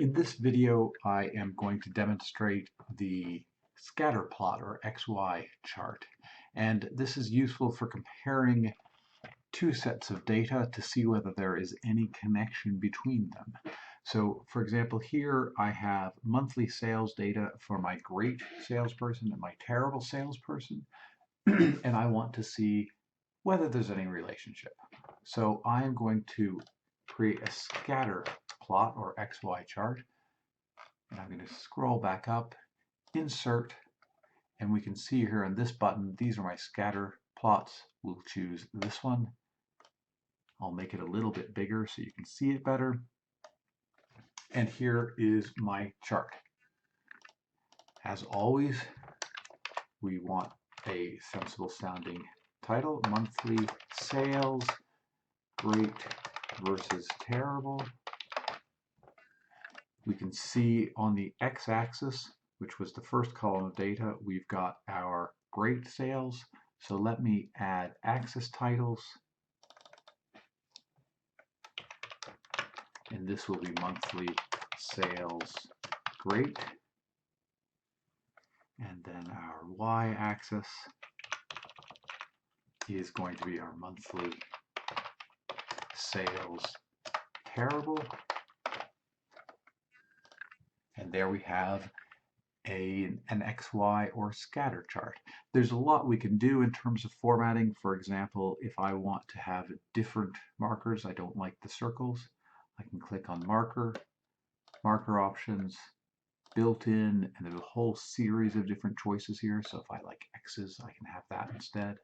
In this video, I am going to demonstrate the Scatterplot or XY chart. And this is useful for comparing two sets of data to see whether there is any connection between them. So, for example, here I have monthly sales data for my great salesperson and my terrible salesperson, and I want to see whether there's any relationship. So I am going to create a scatter plot or XY chart. And I'm going to scroll back up, insert, and we can see here on this button, these are my scatter plots. We'll choose this one. I'll make it a little bit bigger so you can see it better. And here is my chart. As always, we want a sensible sounding title, monthly sales, great versus terrible. We can see on the x-axis, which was the first column of data, we've got our great sales. So let me add axis titles. And this will be monthly sales great. And then our y-axis is going to be our monthly sales terrible. And there we have an XY or scatter chart. There's a lot we can do in terms of formatting. For example, if I want to have different markers, I don't like the circles, I can click on marker, marker options, built-in, and there's a whole series of different choices here. So if I like X's, I can have that instead.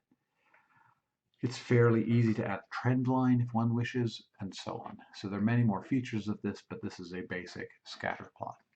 It's fairly easy to add a trend line if one wishes, and so on. So there are many more features of this, but this is a basic scatter plot.